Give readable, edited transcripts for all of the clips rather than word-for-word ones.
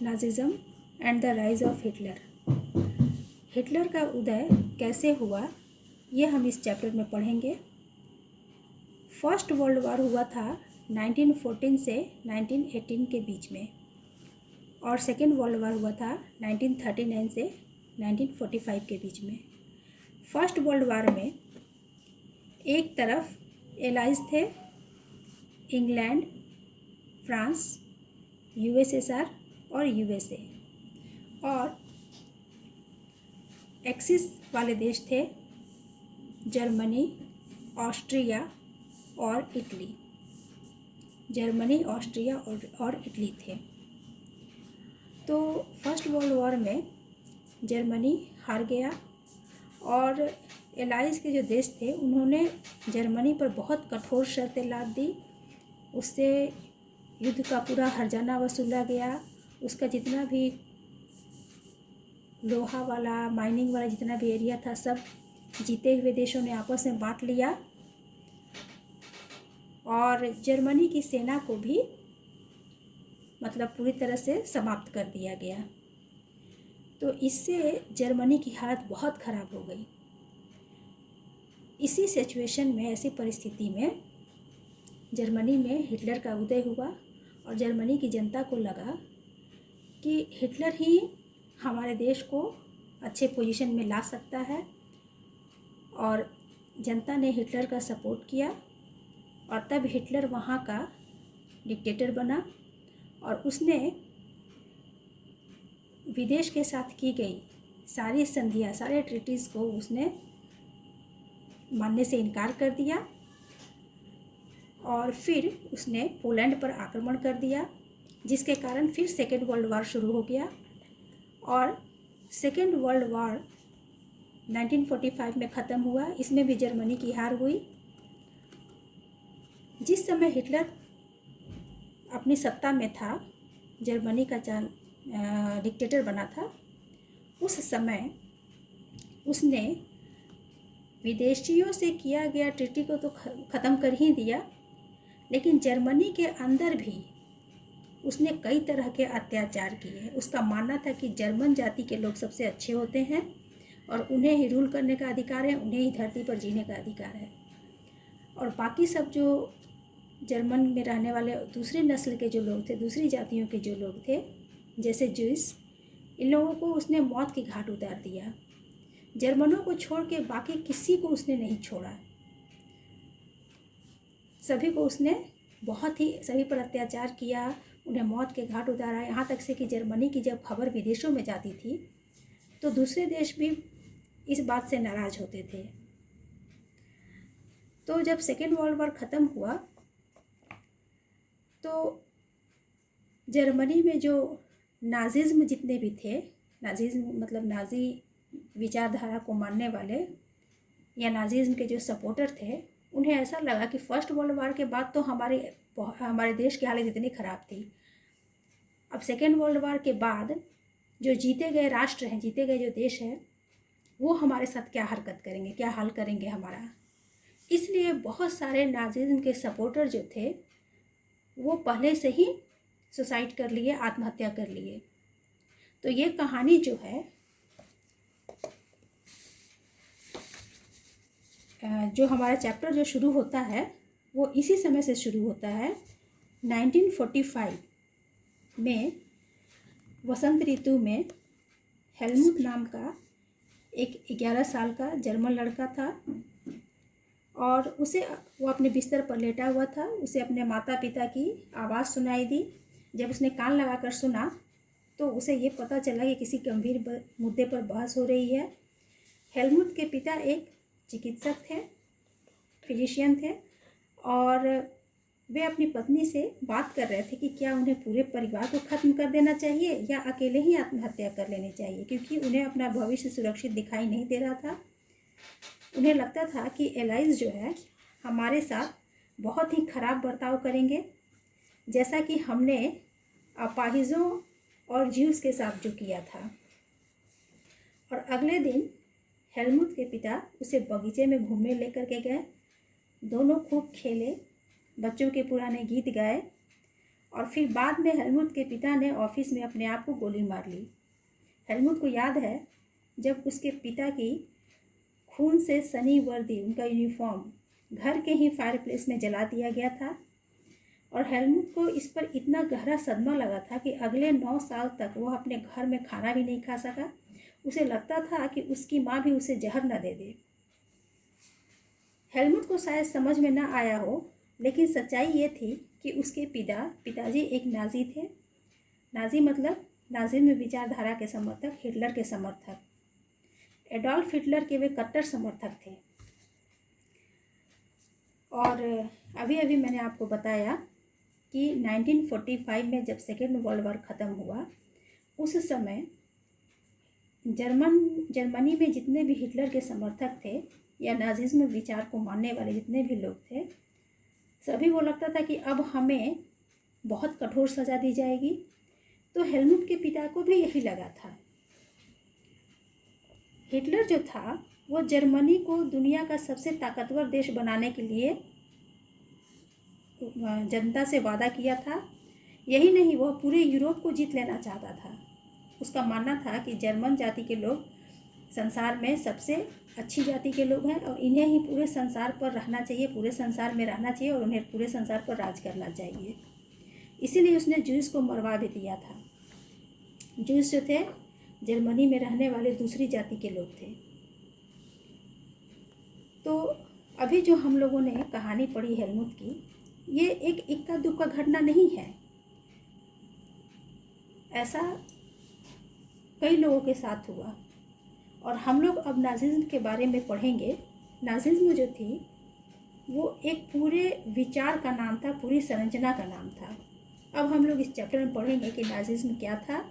नाजिज़्म and the rise of Hitler. Hitler का उदय कैसे हुआ ये हम इस चैप्टर में पढ़ेंगे। फर्स्ट वर्ल्ड वॉर हुआ था 1914 से 1918 के बीच में और सेकेंड वर्ल्ड वॉर हुआ था 1939 से 1945 के बीच में। फर्स्ट वर्ल्ड वॉर में एक तरफ एलाइज थे इंग्लैंड, फ्रांस, यूएसएसआर और यूएसए, और एक्सिस वाले देश थे जर्मनी, ऑस्ट्रिया और इटली। जर्मनी, ऑस्ट्रिया और इटली थे। तो फर्स्ट वर्ल्ड वॉर में जर्मनी हार गया और एलाइज के जो देश थे उन्होंने जर्मनी पर बहुत कठोर शर्तें लाद दी। उससे युद्ध का पूरा हर्जाना वसूला गया। उसका जितना भी लोहा वाला, माइनिंग वाला जितना भी एरिया था सब जीते हुए देशों ने आपस में बांट लिया और जर्मनी की सेना को भी मतलब पूरी तरह से समाप्त कर दिया गया। तो इससे जर्मनी की हालत बहुत ख़राब हो गई। इसी सिचुएशन में, ऐसी परिस्थिति में जर्मनी में हिटलर का उदय हुआ और जर्मनी की जनता को लगा कि हिटलर ही हमारे देश को अच्छे पोजीशन में ला सकता है और जनता ने हिटलर का सपोर्ट किया और तब हिटलर वहाँ का डिक्टेटर बना और उसने विदेश के साथ की गई सारी संधियाँ, सारे ट्रीटीज़ को उसने मानने से इनकार कर दिया और फिर उसने पोलैंड पर आक्रमण कर दिया, जिसके कारण फिर सेकेंड वर्ल्ड वॉर शुरू हो गया। और सेकेंड वर्ल्ड वॉर 1945 में ख़त्म हुआ। इसमें भी जर्मनी की हार हुई। जिस समय हिटलर अपनी सत्ता में था, जर्मनी का डिक्टेटर बना था, उस समय उसने विदेशियों से किया गया ट्रीटी को तो ख़त्म कर ही दिया, लेकिन जर्मनी के अंदर भी उसने कई तरह के अत्याचार किए। उसका मानना था कि जर्मन जाति के लोग सबसे अच्छे होते हैं और उन्हें ही रूल करने का अधिकार है, उन्हें ही धरती पर जीने का अधिकार है, और बाकी सब जो जर्मन में रहने वाले दूसरी नस्ल के जो लोग थे, दूसरी जातियों के जो लोग थे जैसे ज्यूस, इन लोगों को उसने मौत के घाट उतार दिया। जर्मनों को छोड़ के बाकी किसी को उसने नहीं छोड़ा। सभी को उसने बहुत ही सभी पर अत्याचार किया, उन्हें मौत के घाट उतारा। यहाँ तक से कि जर्मनी की जब खबर विदेशों में जाती थी तो दूसरे देश भी इस बात से नाराज़ होते थे। तो जब सेकेंड वर्ल्ड वॉर ख़त्म हुआ तो जर्मनी में जो नाजिज़्म जितने भी थे, नाजिज़्म मतलब नाजी विचारधारा को मानने वाले या नाजिज़्म के जो सपोर्टर थे, उन्हें ऐसा लगा कि फर्स्ट वर्ल्ड वॉर के बाद तो हमारे देश की हालत इतनी ख़राब थी, अब सेकेंड वर्ल्ड वॉर के बाद जो जीते गए राष्ट्र हैं, जीते गए जो देश हैं, वो हमारे साथ क्या हरकत करेंगे, क्या हाल करेंगे हमारा। इसलिए बहुत सारे नाजिज़्म के सपोर्टर जो थे वो पहले से ही सुसाइड कर लिए, आत्महत्या कर लिए। तो ये कहानी जो है, जो हमारा चैप्टर जो शुरू होता है वो इसी समय से शुरू होता है। 1945 में वसंत ऋतु में हेलमुट नाम का एक 11 साल का जर्मन लड़का था और वो अपने बिस्तर पर लेटा हुआ था। उसे अपने माता पिता की आवाज़ सुनाई दी। जब उसने कान लगाकर सुना तो उसे ये पता चला कि किसी गंभीर मुद्दे पर बहस हो रही है। हेलमुट के पिता एक चिकित्सक थे, फिजिशियन थे, और वे अपनी पत्नी से बात कर रहे थे कि क्या उन्हें पूरे परिवार को ख़त्म कर देना चाहिए या अकेले ही आत्महत्या कर लेनी चाहिए, क्योंकि उन्हें अपना भविष्य सुरक्षित दिखाई नहीं दे रहा था। उन्हें लगता था कि एलाइज जो है हमारे साथ बहुत ही ख़राब बर्ताव करेंगे, जैसा कि हमने अपाहिजों और ज्यूस के साथ जो किया था। और अगले दिन हेलमुट के पिता उसे बगीचे में घूमने लेकर के गए। दोनों खूब खेले, बच्चों के पुराने गीत गाए और फिर बाद में हेलमुट के पिता ने ऑफिस में अपने आप को गोली मार ली। हेलमुट को याद है जब उसके पिता की खून से सनी वर्दी, उनका यूनिफॉर्म घर के ही फायर प्लेस में जला दिया गया था और हेलमुट को इस पर इतना गहरा सदमा लगा था कि अगले 9 साल तक वह अपने घर में खाना भी नहीं खा सका। उसे लगता था कि उसकी माँ भी उसे जहर न दे दे। हेलमुट को शायद समझ में न आया हो, लेकिन सच्चाई ये थी कि उसके पिताजी एक नाजी थे। नाजी मतलब नाजिज्म विचारधारा के समर्थक, हिटलर के समर्थक। एडोल्फ हिटलर के वे कट्टर समर्थक थे। और अभी अभी मैंने आपको बताया कि 1945 में जब सेकेंड वर्ल्ड वॉर ख़त्म हुआ, उस समय जर्मनी में जितने भी हिटलर के समर्थक थे या नाजिज्म विचार को मानने वाले जितने भी लोग थे, सभी को लगता था कि अब हमें बहुत कठोर सज़ा दी जाएगी। तो हेलमुट के पिता को भी यही लगा था। हिटलर जो था वो जर्मनी को दुनिया का सबसे ताकतवर देश बनाने के लिए जनता से वादा किया था। यही नहीं, वह पूरे यूरोप को जीत लेना चाहता था। उसका मानना था कि जर्मन जाति के लोग संसार में सबसे अच्छी जाति के लोग हैं और इन्हें ही पूरे संसार पर रहना चाहिए, पूरे संसार में रहना चाहिए और उन्हें पूरे संसार पर राज करना चाहिए। इसीलिए उसने जूस को मरवा भी दिया था। जूस जो थे जर्मनी में रहने वाले दूसरी जाति के लोग थे। तो अभी जो हम लोगों ने कहानी पढ़ी हेलमुट की, ये एक इक्का दुक्का घटना नहीं है। ऐसा कई लोगों के साथ हुआ और हम लोग अब नाजिज्म के बारे में पढ़ेंगे। नाजिज्म जो थी वो एक पूरे विचार का नाम था, पूरी संरचना का नाम था। अब हम लोग इस चैप्टर में पढ़ेंगे कि नाजिज्म क्या था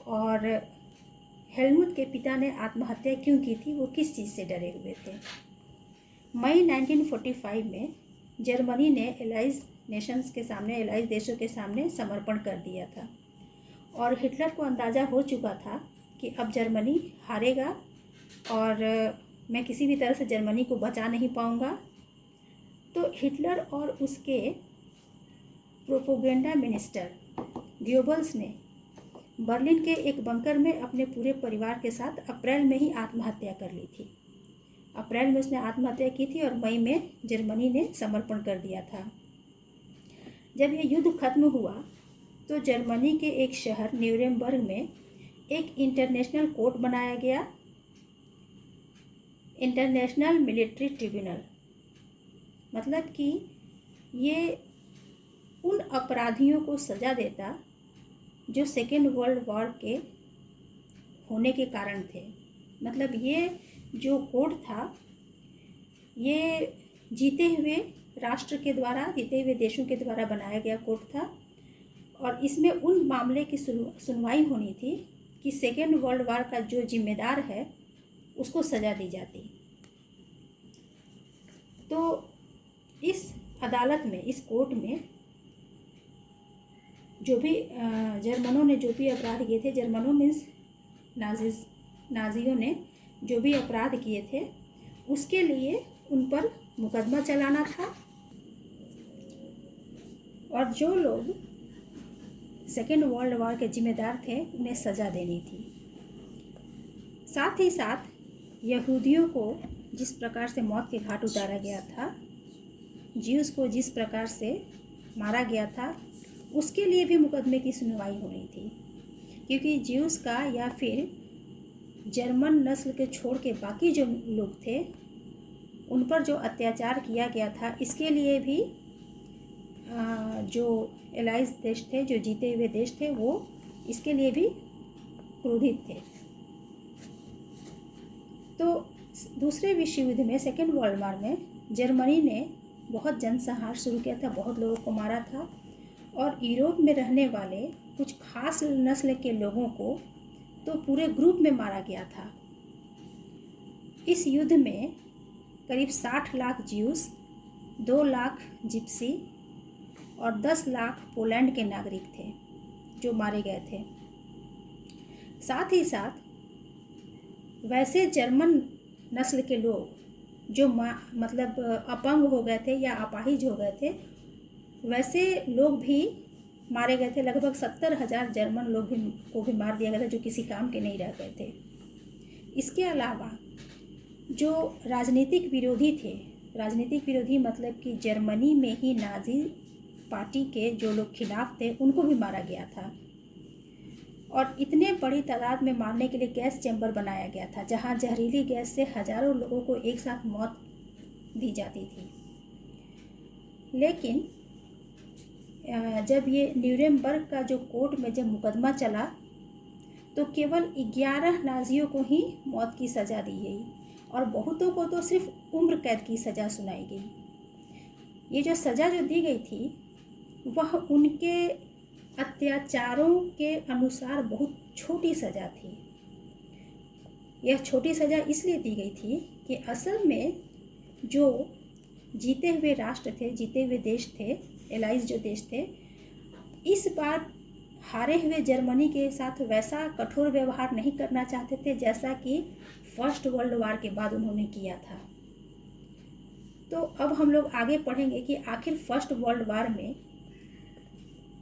और हेलमुट के पिता ने आत्महत्या क्यों की थी, वो किस चीज़ से डरे हुए थे। मई 1945 में जर्मनी ने एलाइज देशों के सामने समर्पण कर दिया था और हिटलर को अंदाज़ा हो चुका था कि अब जर्मनी हारेगा और मैं किसी भी तरह से जर्मनी को बचा नहीं पाऊंगा। तो हिटलर और उसके प्रोपोगेंडा मिनिस्टर गोएब्बल्स ने बर्लिन के एक बंकर में अपने पूरे परिवार के साथ अप्रैल में ही आत्महत्या कर ली थी। अप्रैल में उसने आत्महत्या की थी और मई में जर्मनी ने समर्पण कर दिया था। जब यह युद्ध खत्म हुआ तो जर्मनी के एक शहर न्यूरेमबर्ग में एक इंटरनेशनल कोर्ट बनाया गया, इंटरनेशनल मिलिट्री ट्रिब्यूनल। मतलब कि ये उन अपराधियों को सज़ा देता जो सेकेंड वर्ल्ड वॉर के होने के कारण थे। मतलब ये जो कोर्ट था ये जीते हुए राष्ट्र के द्वारा, जीते हुए देशों के द्वारा बनाया गया कोर्ट था और इसमें उन मामले की सुनवाई होनी थी कि सेकेंड वर्ल्ड वॉर का जो जिम्मेदार है उसको सज़ा दी जाती। तो इस अदालत में, इस कोर्ट में जो भी जर्मनों ने जो भी अपराध किए थे, जर्मनों मीन्स नाजियों ने जो भी अपराध किए थे उसके लिए उन पर मुकदमा चलाना था और जो लोग सेकेंड वर्ल्ड वॉर के जिम्मेदार थे उन्हें सज़ा देनी थी। साथ ही साथ यहूदियों को जिस प्रकार से मौत के घाट उतारा गया था, ज्यूस को जिस प्रकार से मारा गया था, उसके लिए भी मुकदमे की सुनवाई होनी थी। क्योंकि ज्यूस का या फिर जर्मन नस्ल के छोड़ के बाकी जो लोग थे उन पर जो अत्याचार किया गया था, इसके लिए भी जो एलाइज देश थे, जो जीते हुए देश थे, वो इसके लिए भी क्रोधित थे। तो दूसरे विश्व युद्ध में, सेकेंड वर्ल्ड वॉर में जर्मनी ने बहुत जनसंहार शुरू किया था, बहुत लोगों को मारा था और यूरोप में रहने वाले कुछ खास नस्ल के लोगों को तो पूरे ग्रुप में मारा गया था। इस युद्ध में करीब 60 लाख ज्यूस, 2 लाख जिप्सी और 10 लाख पोलैंड के नागरिक थे जो मारे गए थे। साथ ही साथ वैसे जर्मन नस्ल के लोग जो मतलब अपंग हो गए थे या अपाहिज हो गए थे, वैसे लोग भी मारे गए थे। लगभग 70,000 जर्मन लोग को भी मार दिया गया था जो किसी काम के नहीं रह गए थे। इसके अलावा जो राजनीतिक विरोधी थे, राजनीतिक विरोधी मतलब कि जर्मनी में ही नाजी पार्टी के जो लोग खिलाफ थे उनको भी मारा गया था। और इतने बड़ी तादाद में मारने के लिए गैस चैम्बर बनाया गया था जहां जहरीली गैस से हजारों लोगों को एक साथ मौत दी जाती थी। लेकिन जब ये न्यूरेमबर्ग का जो कोर्ट में जब मुकदमा चला तो केवल 11 नाजियों को ही मौत की सज़ा दी गई और बहुतों को तो सिर्फ उम्र कैद की सज़ा सुनाई गई। ये जो सज़ा जो दी गई थी वह उनके अत्याचारों के अनुसार बहुत छोटी सज़ा थी। यह छोटी सज़ा इसलिए दी गई थी कि असल में जो जीते हुए राष्ट्र थे, जीते हुए देश थे, एलाइज जो देश थे, इस बार हारे हुए जर्मनी के साथ वैसा कठोर व्यवहार नहीं करना चाहते थे जैसा कि फर्स्ट वर्ल्ड वार के बाद उन्होंने किया था। तो अब हम लोग आगे पढ़ेंगे कि आखिर फर्स्ट वर्ल्ड वार में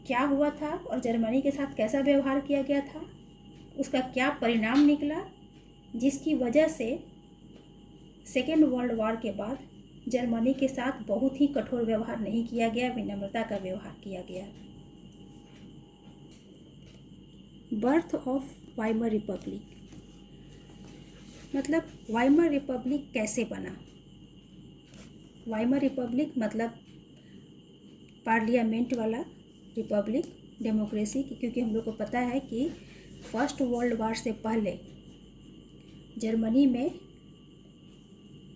क्या हुआ था और जर्मनी के साथ कैसा व्यवहार किया गया था, उसका क्या परिणाम निकला, जिसकी वजह से सेकेंड वर्ल्ड वार के बाद जर्मनी के साथ बहुत ही कठोर व्यवहार नहीं किया गया, विनम्रता का व्यवहार किया गया। बर्थ ऑफ वाइमर रिपब्लिक, मतलब वाइमर रिपब्लिक कैसे बना। वाइमर रिपब्लिक मतलब पार्लियामेंट वाला रिपब्लिक, डेमोक्रेसी, क्योंकि हम लोग को पता है कि फर्स्ट वर्ल्ड वार से पहले जर्मनी में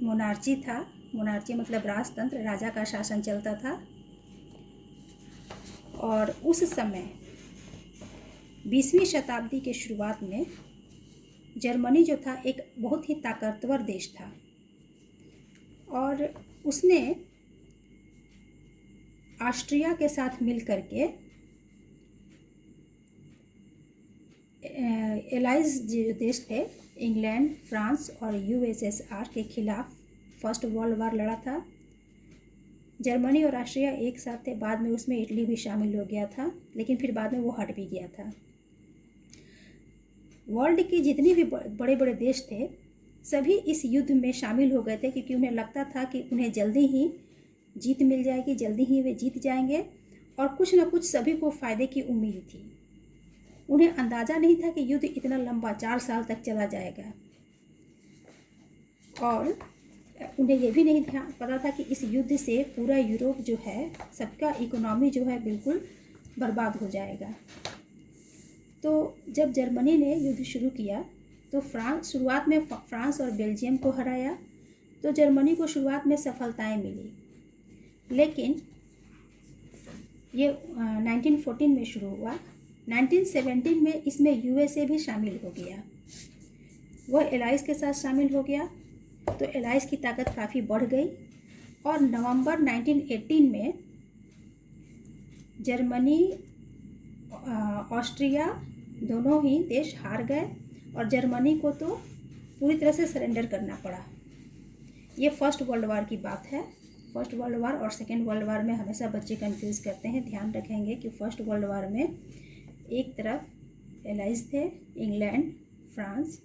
मोनार्ची था। मोनार्ची मतलब राजतंत्र, राजा का शासन चलता था। और उस समय 20वीं शताब्दी के शुरुआत में जर्मनी जो था एक बहुत ही ताकतवर देश था और उसने ऑस्ट्रिया के साथ मिलकर के एलाइज जो देश थे, इंग्लैंड, फ्रांस और यूएसएसआर के खिलाफ फर्स्ट वर्ल्ड वार लड़ा था। जर्मनी और ऑस्ट्रिया एक साथ थे, बाद में उसमें इटली भी शामिल हो गया था, लेकिन फिर बाद में वो हट भी गया था। वर्ल्ड के जितने भी बड़े बड़े देश थे सभी इस युद्ध में शामिल हो गए थे क्योंकि उन्हें लगता था कि उन्हें जल्दी ही जीत मिल जाएगी, जल्दी ही वे जीत जाएंगे और कुछ ना कुछ सभी को फ़ायदे की उम्मीद थी। उन्हें अंदाज़ा नहीं था कि युद्ध इतना लंबा 4 साल तक चला जाएगा और उन्हें यह भी नहीं पता था कि इस युद्ध से पूरा यूरोप जो है, सबका इकोनॉमी जो है बिल्कुल बर्बाद हो जाएगा। तो जब जर्मनी ने युद्ध शुरू किया तो शुरुआत में फ्रांस और बेल्जियम को हराया, तो जर्मनी को शुरुआत में सफलताएं मिली। लेकिन ये 1914 में शुरू हुआ। 1917 में इसमें यूएसए भी शामिल हो गया, वह एलाइज के साथ शामिल हो गया, तो एलाइज की ताकत काफ़ी बढ़ गई और नवंबर 1918 में जर्मनी, ऑस्ट्रिया दोनों ही देश हार गए और जर्मनी को तो पूरी तरह से सरेंडर करना पड़ा। ये फर्स्ट वर्ल्ड वार की बात है। फर्स्ट वर्ल्ड वार और सेकेंड वर्ल्ड वार में हमेशा बच्चे कंफ्यूज करते हैं। ध्यान रखेंगे कि फर्स्ट वर्ल्ड वार में एक तरफ एलाइज थे, इंग्लैंड, फ्रांस,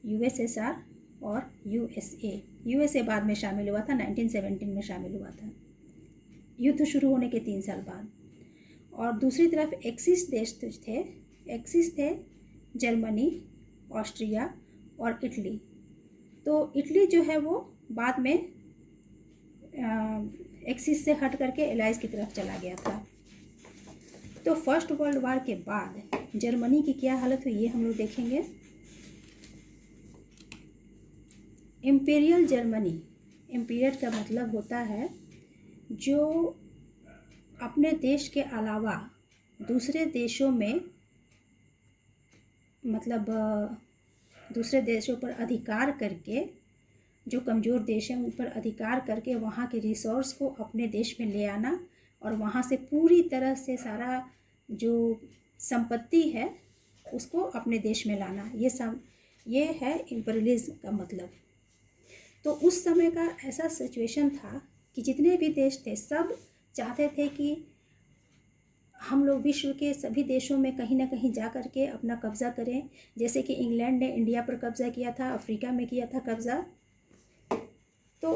यूएसएसआर और यूएसए बाद में शामिल हुआ था, 1917 में शामिल हुआ था, युद्ध शुरू होने के 3 साल बाद। और दूसरी तरफ एक्सिस देश थे, एक्सिस थे जर्मनी, ऑस्ट्रिया और इटली। तो इटली जो है वो बाद में एक्सिस से हट करके एलाइज की तरफ चला गया था। तो फर्स्ट वर्ल्ड वार के बाद जर्मनी की क्या हालत हुई ये हम लोग देखेंगे। इम्पीरियल जर्मनी, इम्पीरियल का मतलब होता है जो अपने देश के अलावा दूसरे देशों में, मतलब दूसरे देशों पर अधिकार करके, जो कमज़ोर देश हैं उन पर अधिकार करके वहाँ के रिसोर्स को अपने देश में ले आना और वहाँ से पूरी तरह से सारा जो संपत्ति है उसको अपने देश में लाना, ये है इम्पीरियलिज्म का मतलब। तो उस समय का ऐसा सिचुएशन था कि जितने भी देश थे सब चाहते थे कि हम लोग विश्व के सभी देशों में कहीं ना कहीं जा कर के अपना कब्ज़ा करें, जैसे कि इंग्लैंड ने इंडिया पर कब्ज़ा किया था, अफ्रीका में किया था कब्ज़ा। तो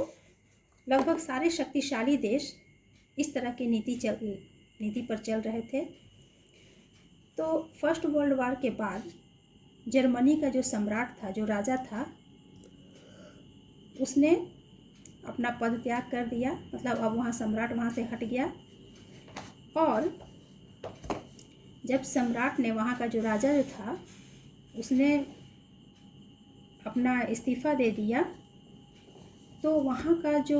लगभग सारे शक्तिशाली देश इस तरह की नीति पर चल रहे थे। तो फर्स्ट वर्ल्ड वार के बाद जर्मनी का जो सम्राट था, जो राजा था, उसने अपना पद त्याग कर दिया, मतलब अब वहाँ सम्राट वहाँ से हट गया। और जब सम्राट ने, वहाँ का जो राजा जो था, उसने अपना इस्तीफ़ा दे दिया, तो वहाँ का जो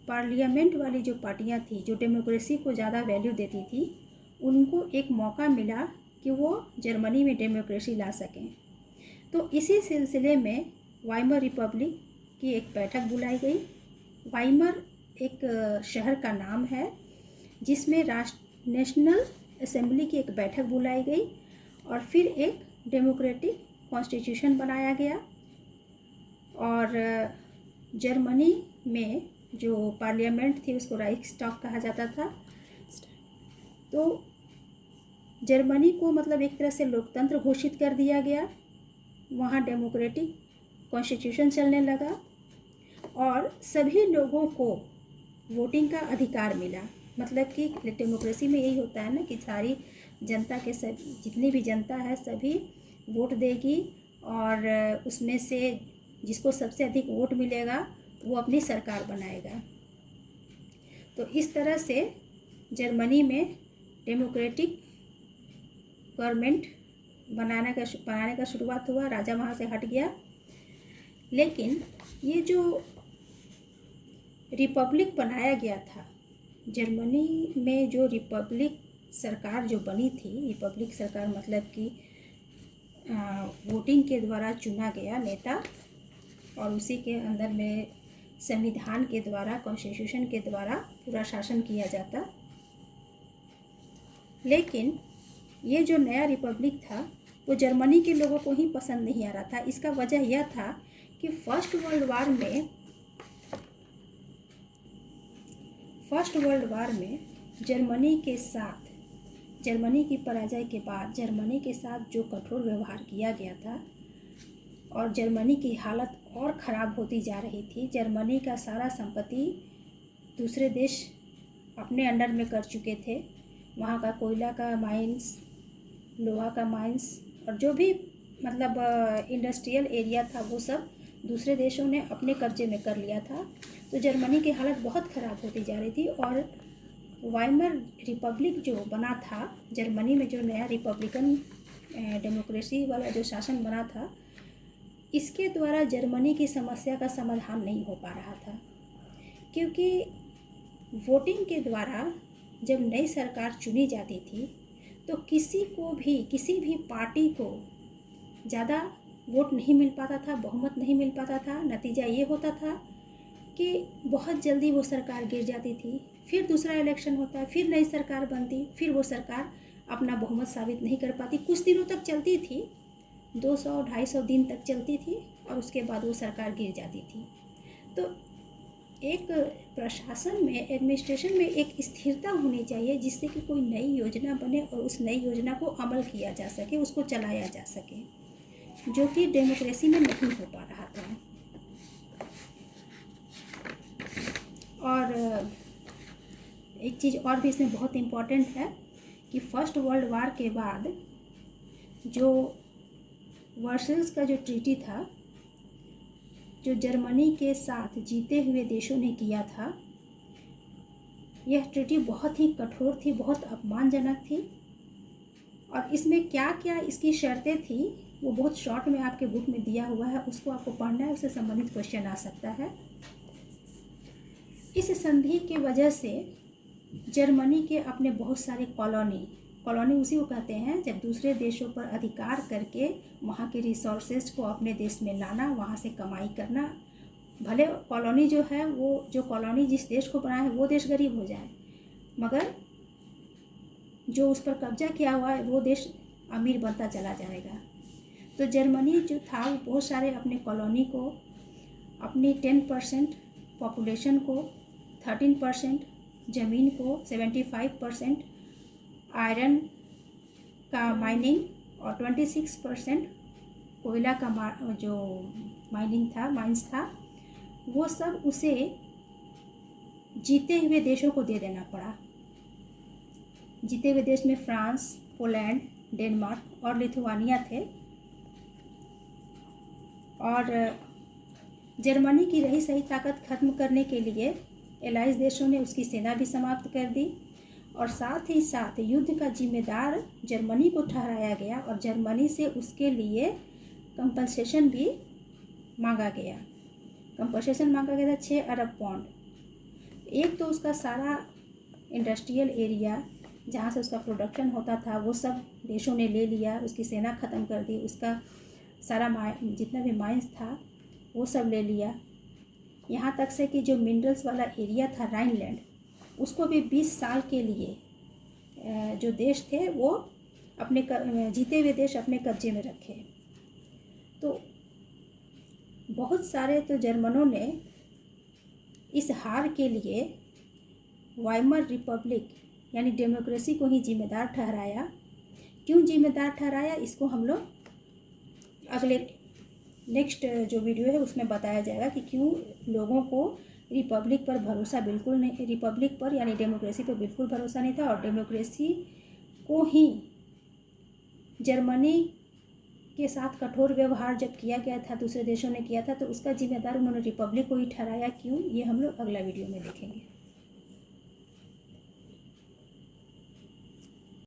पार्लियामेंट वाली जो पार्टियाँ थी, जो डेमोक्रेसी को ज़्यादा वैल्यू देती थी, उनको एक मौका मिला कि वो जर्मनी में डेमोक्रेसी ला सकें। तो इसी सिलसिले में वाइमर रिपब्लिक की एक बैठक बुलाई गई। वाइमर एक शहर का नाम है, जिसमें नेशनल असेंबली की एक बैठक बुलाई गई और फिर एक डेमोक्रेटिक कॉन्स्टिट्यूशन बनाया गया। और जर्मनी में जो पार्लियामेंट थी उसको राइक्सटैग कहा जाता था। तो जर्मनी को मतलब एक तरह से लोकतंत्र घोषित कर दिया गया, वहाँ डेमोक्रेटिक कॉन्स्टिट्यूशन चलने लगा और सभी लोगों को वोटिंग का अधिकार मिला। मतलब कि डेमोक्रेसी में यही होता है ना कि सारी जनता के सब, जितनी भी जनता है सभी वोट देगी और उसमें से जिसको सबसे अधिक वोट मिलेगा वो अपनी सरकार बनाएगा। तो इस तरह से जर्मनी में डेमोक्रेटिक गवर्नमेंट बनाने का शुरुआत हुआ। राजा वहाँ से हट गया। लेकिन ये जो रिपब्लिक बनाया गया था जर्मनी में, जो रिपब्लिक सरकार जो बनी थी, रिपब्लिक सरकार मतलब कि वोटिंग के द्वारा चुना गया नेता और उसी के अंदर में संविधान के द्वारा, कॉन्स्टिट्यूशन के द्वारा पूरा शासन किया जाता। लेकिन ये जो नया रिपब्लिक था वो जर्मनी के लोगों को ही पसंद नहीं आ रहा था। इसका वजह यह था कि फर्स्ट वर्ल्ड वार में जर्मनी की पराजय के बाद जर्मनी के साथ जो कठोर व्यवहार किया गया था और जर्मनी की हालत और ख़राब होती जा रही थी। जर्मनी का सारा संपत्ति दूसरे देश अपने अंडर में कर चुके थे। वहाँ का कोयला का माइंस, लोहा का माइंस और जो भी मतलब इंडस्ट्रियल एरिया था वो सब दूसरे देशों ने अपने कब्जे में कर लिया था। तो जर्मनी की हालत बहुत ख़राब होती जा रही थी। और वाइमर रिपब्लिक जो बना था जर्मनी में, जो नया रिपब्लिकन डेमोक्रेसी वाला जो शासन बना था, इसके द्वारा जर्मनी की समस्या का समाधान नहीं हो पा रहा था। क्योंकि वोटिंग के द्वारा जब नई सरकार चुनी जाती थी तो किसी भी पार्टी को ज़्यादा वोट नहीं मिल पाता था, बहुमत नहीं मिल पाता था। नतीजा ये होता था कि बहुत जल्दी वो सरकार गिर जाती थी, फिर दूसरा इलेक्शन होता, फिर नई सरकार बनती, फिर वो सरकार अपना बहुमत साबित नहीं कर पाती। कुछ दिनों तक चलती थी, 200-250 दिन तक चलती थी और उसके बाद वो सरकार गिर जाती थी। तो एक प्रशासन में, एडमिनिस्ट्रेशन में एक स्थिरता होनी चाहिए जिससे कि कोई नई योजना बने और उस नई योजना को अमल किया जा सके, उसको चलाया जा सके, जो कि डेमोक्रेसी में नहीं हो पा रहा था। और एक चीज़ और भी इसमें बहुत इम्पॉर्टेंट है कि फर्स्ट वर्ल्ड वार के बाद जो वर्सल्स का जो ट्रीटी था, जो जर्मनी के साथ जीते हुए देशों ने किया था, यह ट्रीटी बहुत ही कठोर थी, बहुत अपमानजनक थी। और इसमें क्या क्या इसकी शर्तें थी वो बहुत शॉर्ट में आपके बुक में दिया हुआ है, उसको आपको पढ़ना है, उससे संबंधित क्वेश्चन आ सकता है। इस संधि के वजह से जर्मनी के अपने बहुत सारे कॉलोनी उसी को कहते हैं जब दूसरे देशों पर अधिकार करके वहाँ के रिसोर्सेज को अपने देश में लाना, वहाँ से कमाई करना। भले कॉलोनी जो है, वो जो कॉलोनी जिस देश को बनाए है वो देश गरीब हो जाए, मगर जो उस पर कब्जा किया हुआ है वो देश अमीर बनता चला जाएगा। तो जर्मनी जो था वो बहुत सारे अपने कॉलोनी को, अपनी 10% पॉपुलेशन को, 13% ज़मीन को, 75% आयरन का माइनिंग और 26% कोयला का जो माइनिंग था, माइंस था, वो सब उसे जीते हुए देशों को दे देना पड़ा। जीते हुए देश में फ्रांस, पोलैंड, डेनमार्क और लिथुआनिया थे। और जर्मनी की रही सही ताकत खत्म करने के लिए एलाइज देशों ने उसकी सेना भी समाप्त कर दी और साथ ही साथ युद्ध का जिम्मेदार जर्मनी को ठहराया गया और जर्मनी से उसके लिए कंपनसेशन भी मांगा गया। कंपनसेशन मांगा गया था 6 अरब पाउंड। एक तो उसका सारा इंडस्ट्रियल एरिया जहाँ से उसका प्रोडक्शन होता था वो सब देशों ने ले लिया, उसकी सेना ख़त्म कर दी, उसका सारा जितना भी माइंस था वो सब ले लिया। यहाँ तक से कि जो मिनरल्स वाला एरिया था राइनलैंड, उसको भी 20 साल के लिए जो देश थे वो अपने जीते हुए देश अपने कब्जे में रखे। तो बहुत सारे तो जर्मनों ने इस हार के लिए वाइमर रिपब्लिक यानी डेमोक्रेसी को ही जिम्मेदार ठहराया। क्यों जिम्मेदार ठहराया, इसको हम लोग अगले नेक्स्ट जो वीडियो है उसमें बताया जाएगा कि क्यों लोगों को रिपब्लिक पर भरोसा बिल्कुल नहीं, रिपब्लिक पर यानी डेमोक्रेसी पर बिल्कुल भरोसा नहीं था और डेमोक्रेसी को ही जर्मनी के साथ कठोर व्यवहार जब किया गया था, दूसरे देशों ने किया था, तो उसका जिम्मेदार उन्होंने रिपब्लिक को ही ठहराया। क्यों, ये हम लोग अगला वीडियो में देखेंगे।